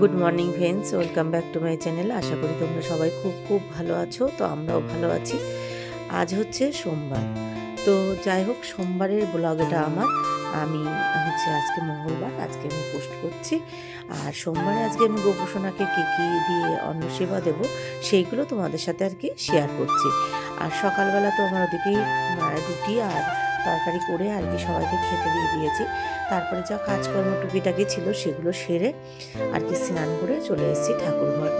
Good morning friends, welcome back to my channel. আশা করি তোমরা সবাই খুব খুব ভালো আছো। তো আমরাও ভালো আছি। আজ হচ্ছে সোমবার। তো যাই হোক, সোমবারের ব্লগ এটা আমার। আমি আজকে মঙ্গলবার, আজকে আমি পোস্ট করছি। আর সোমবারে আজকে আমি গোপুসোনাকে কী কী দিয়ে অন্ন সেবা দেবো সেইগুলো তোমাদের সাথে আর কি শেয়ার করছি। আর সকালবেলা তো আমার ওদিকেই রুটি আর তরকারি করে আর কি সবাইকে খেতে দিয়ে দিয়েছি। তারপরে যা কাজকর্ম টুকিটাকি ছিল সেগুলো সেরে আর কি স্নান করে চলে এসেছি ঠাকুর ঘর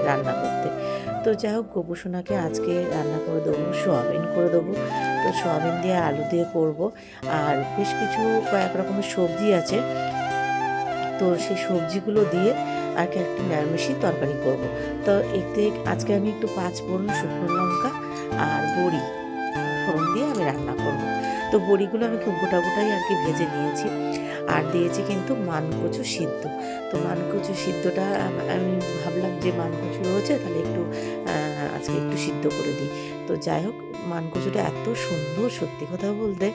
রান্না করতে। তো যাই হোক, গোপুসোনাকে আজকে রান্না করে দেবো, সোয়াবিন করে দেবো। তো সোয়াবিন দিয়ে আলু দিয়ে করব। আর বেশ কিছু কয়েক রকমের সবজি আছে, তো সেই সবজিগুলো দিয়ে আর কি একটা নিরামিষই তরকারি করব। তো এতে আজকে আমি একটু 5 ফোড়ন, শুকনো লঙ্কা আর বড়ি ফোড়ন দিয়ে আমি রান্না করব। তো বড়িগুলো আমি খুব গোটা গোটাই আর কি ভেজে নিয়েছি। আর দিয়েছি কিন্তু মানকচু সিদ্ধ। তো মানকচু সিদ্ধটা আমি ভাবলাম যে মানকচু রয়েছে, তাহলে একটু আজকে একটু সিদ্ধ করে দিই। তো যাই হোক, মানকচুটা এত সুন্দর, সত্যি কথা বলতে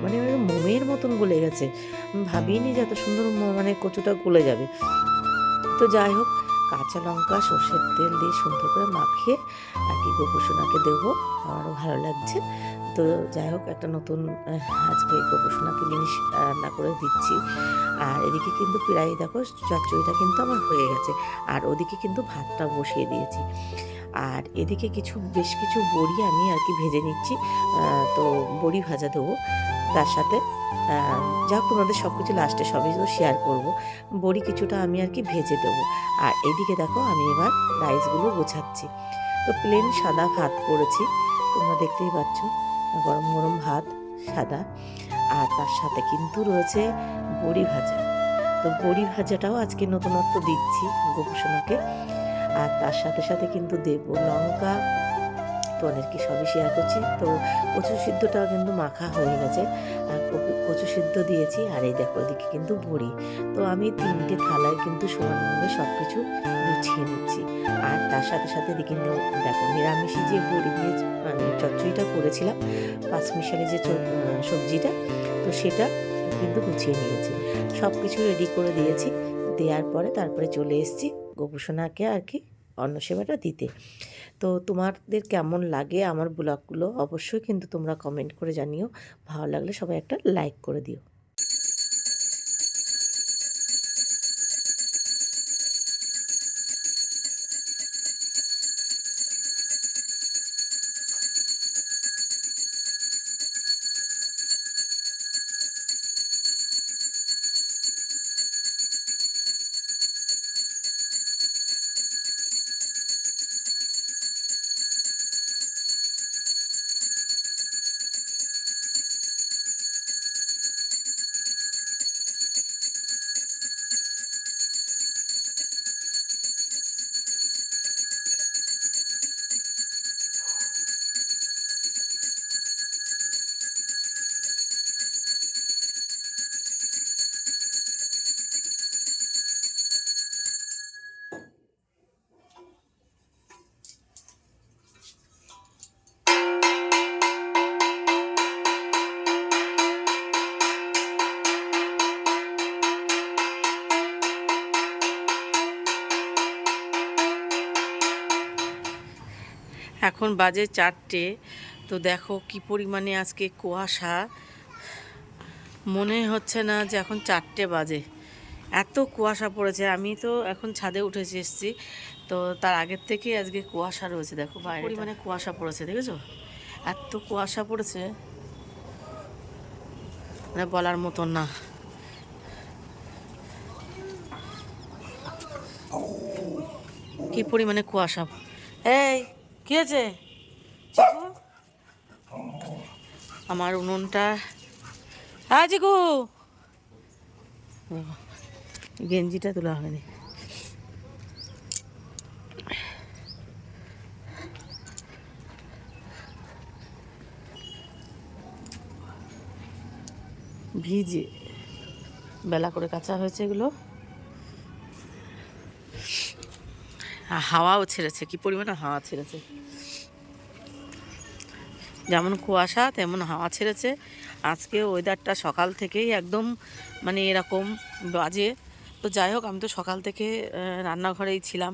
মানে মোমের মতন গলে গেছে। আমি ভাবিনি যে এত সুন্দর মানে কচুটা গলে যাবে। তো যাই হোক, কাঁচা লঙ্কা সর্ষের তেল দিয়ে সুন্দর করে মাখিয়ে আর কি গোপুসোনাকে দেবো। আমারও ভালো লাগছে। তো যাই হোক, একটা নতুন আজকে গোপুসোনাকে জিনিস রান্না করে দিচ্ছি। আর এদিকে কিন্তু প্রায় দেখো চচ্চড়িটা কিন্তু আমার হয়ে গেছে। আর ওদিকে কিন্তু ভাতটা বসিয়ে দিয়েছি। আর এদিকে বেশ কিছু বড়ি আমি আর কি ভেজে নিচ্ছি। তো বড়ি ভাজা দেবো তার সাথে। যাক, তোমাদের সব কিছু লাস্টে সবই তো শেয়ার করবো। বড়ি কিছুটা আমি আর কি ভেজে দেবো। আর এদিকে দেখো, আমি এবার রাইসগুলো গোছাচ্ছি। তো প্লেন সাদা ভাত করেছি, তোমরা দেখতেই পাচ্ছ, গরম গরম ভাত সাদা। আর তার সাথে কিন্তু রয়েছে বড়ি ভাজা। তো বড়ি ভাজাটাও আজকে নতুনত্ব দিচ্ছি গোপুসোনাকে। আর তার সাথে সাথে কিন্তু দেবো লঙ্কা। তোমাদেরকে সবই শেয়ার করছি। তো কচু সিদ্ধটাও কিন্তু মাখা হয়ে গেছে। আর কচু সিদ্ধ দিয়েছি। আর এই দেখো, এদিকে কিন্তু বড়ি। তো আমি 3টে থালায় কিন্তু সমানভাবে সব কিছু গুছিয়ে নিচ্ছি। আর তার সাথে সাথে এদিকে দেখো, নিরামিষি যে বড়ি দিয়ে মানে চচ্চড়িটা করেছিলাম, পাঁচমিশালি যে সবজিটা, তো সেটা কিন্তু গুছিয়ে নিয়েছি। সব কিছু রেডি করে দিয়েছি। দেওয়ার পরে তারপরে চলে এসেছি গোপুসোনাকে আর কি অন্ন সেবাটা দিতে। তো তোমাদের কেমন লাগে আমার ব্লগগুলো অবশ্যই কিন্তু তোমরা কমেন্ট করে জানিও। ভালো লাগলে সবাই একটা লাইক করে দিও। এখন বাজে 4টে। তো দেখো কি পরিমাণে আজকে কুয়াশা, মনে হচ্ছে না যে এখন 4টে বাজে। এত কুয়াশা পড়েছে। আমি তো এখন ছাদে উঠে এসেছি। তো তার আগের থেকেই আজকে কুয়াশা রয়েছে। দেখো বাইরে পরিমাণে কুয়াশা পড়েছে, দেখেছো? এত কুয়াশা পড়েছে মানে বলার মতন না। কি পরিমাণে কুয়াশা। এই কি হয়েছে চিকু? আমার উনুনটা চিকু, গেঞ্জিটা তোলা হয়নি। ভিজে বেলা করে কাঁচা হয়েছে এগুলো। হাওয়াও ছেড়েছে, কি পরিমাণে হাওয়া ছেড়েছে। যেমন কুয়াশা তেমন হাওয়া ছেড়েছে। আজকে ওয়েদারটা সকাল থেকেই একদম মানে এরকম বাজে। তো তো যাই হোক, আমি তো সকাল থেকে রান্নাঘরেই ছিলাম।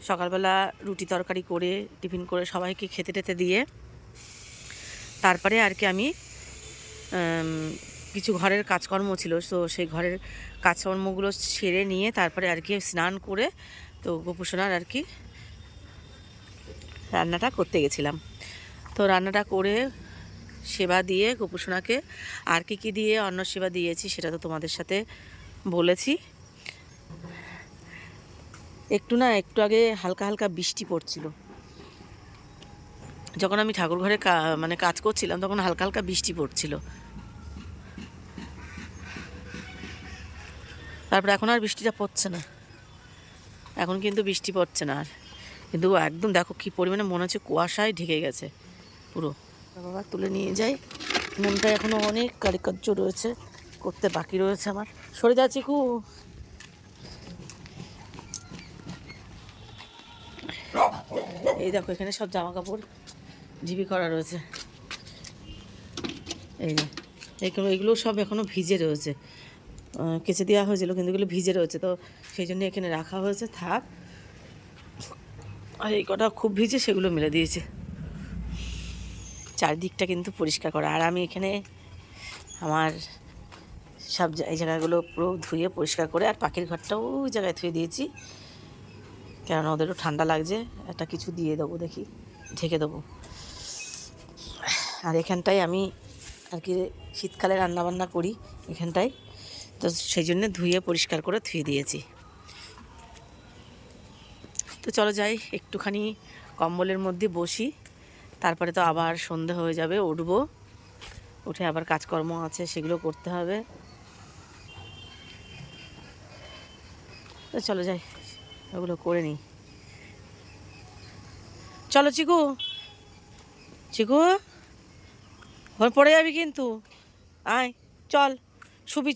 সকালবেলা রুটি তরকারি করে টিফিন করে সবাইকে খেতে টেতে দিয়ে তারপরে আর কি আমি কিছু ঘরের কাজকর্ম ছিল, তো সেই ঘরের কাজকর্মগুলো সেরে নিয়ে তারপরে আর কি স্নান করে তো গোপুসোনার আর কি রান্নাটা করতে গেছিলাম। তো রান্নাটা করে সেবা দিয়ে গোপুসোনাকে আর কি দিয়ে অন্ন সেবা দিয়েছি সেটা তো তোমাদের সাথে বলেছি। একটু আগে হালকা হালকা বৃষ্টি পড়ছিল, যখন আমি ঠাকুর ঘরে মানে কাজ করছিলাম তখন হালকা হালকা বৃষ্টি পড়ছিল। তারপরে এখন আর বৃষ্টিটা পড়ছে না, এখন কিন্তু বৃষ্টি পড়ছে না আর, কিন্তু একদম দেখো কী পরিমাণে মনে হচ্ছে কুয়াশায় ঢেকে গেছে পুরো। বাবা তুলে নিয়ে যাই, মনটা এখনও অনেক কারিকার্য রয়েছে, করতে বাকি রয়েছে আমার। সরে যা চিকু। এই দেখো এখানে সব জামা কাপড় ঝিবি করা রয়েছে, এই যে এইগুলো সব এখনও ভিজে রয়েছে, কেচে দেওয়া হয়েছিল কিন্তু এগুলো ভিজে রয়েছে, তো সেই জন্য এখানে রাখা হয়েছে থাক। আর এই কটা খুব ভিজে সেগুলো মেলে দিয়েছে। চারিদিকটা কিন্তু পরিষ্কার করা, আর আমি এখানে আমার সব এই জায়গাগুলো পুরো ধুয়ে পরিষ্কার করে, আর পাখির ঘরটাও ওই জায়গায় ধুয়ে দিয়েছি, কেননা ওদেরও ঠান্ডা লাগছে, একটা কিছু দিয়ে দেবো, দেখি ঢেকে দেবো। আর এখানটায় আমি আর কি শীতকালে রান্নাবান্না করি এখানটায়, তো সেই জন্য ধুয়ে পরিষ্কার করে ধুয়ে দিয়েছি। তো চলো যাই, একটুখানি কম্বলের মধ্যে বসি, তারপরে তো আবার সন্ধে হয়ে যাবে, উঠবো, উঠে আবার কাজকর্ম আছে সেগুলো করতে হবে। তো চলো যাই, ওগুলো করে নিই। চলো চিকু, চিকু ঘর পড়ে যাবি কিন্তু, আয় চল, শুবি,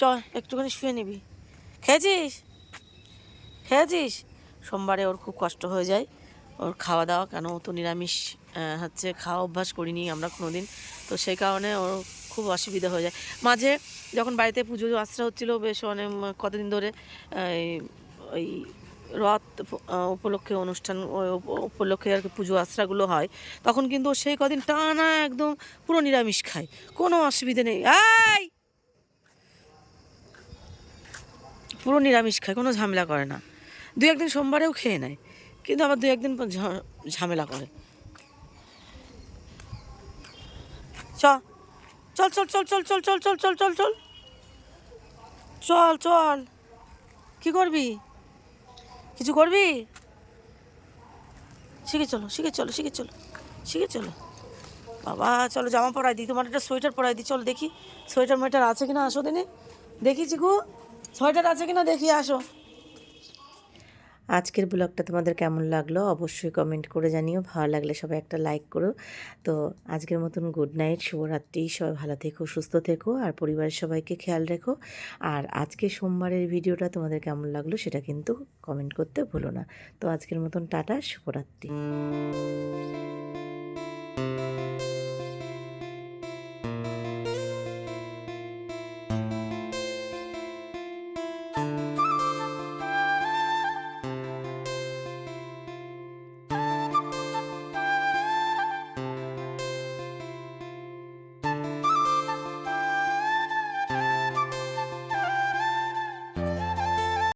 চ একটুখানি শুয়ে নিবি। খেয়েছিস? সোমবারে ওর খুব কষ্ট হয়ে যায় ওর খাওয়া দাওয়া, কেন ও তো নিরামিষ হচ্ছে খাওয়া অভ্যাস করিনি আমরা কোনো দিন, তো সেই কারণে ওর খুব অসুবিধা হয়ে যায়। মাঝে যখন বাড়িতে পুজো আশ্রা হচ্ছিলো বেশ অনেক কতদিন ধরে, ওই রথ উপলক্ষে অনুষ্ঠান উপলক্ষে আর কি পুজো আশ্রাগুলো হয়, তখন কিন্তু সেই কদিন টানা একদম পুরো নিরামিষ খায়, কোনো অসুবিধে নেই, পুরো নিরামিষ খায়, কোনো ঝামেলা করে না। দু একদিন সোমবারেও খেয়ে নেয়, কিন্তু আবার দু একদিন ঝামেলা করে। চল চল চল চল চল চল চল চল চল চল চল চল চল, কী করবি? কিছু করবি? শিখে চলো বাবা, চলো জামা পরাই দিই, তোমার একটা সোয়েটার পরাই দিই, চলো দেখি সোয়েটার মোয়েটার আছে কিনা, আসো দিনে দেখি চিকু সোয়েটার আছে কিনা দেখি, আসো। আজকের ব্লগটা তোমাদের কেমন লাগলো অবশ্যই কমেন্ট করে জানিও, ভালো লাগলে সবাই একটা লাইক করো। তো আজকের মতন গুড নাইট, শুভরাত্রি, সবাই ভালো থেকো, সুস্থ থেকো, আর পরিবারের সবাইকে খেয়াল রেখো। আর আজকে সোমবারের ভিডিওটা তোমাদের কেমন লাগলো সেটা কিন্তু কমেন্ট করতে ভুলো না। তো আজকের মতন টাটা, শুভরাত্রি।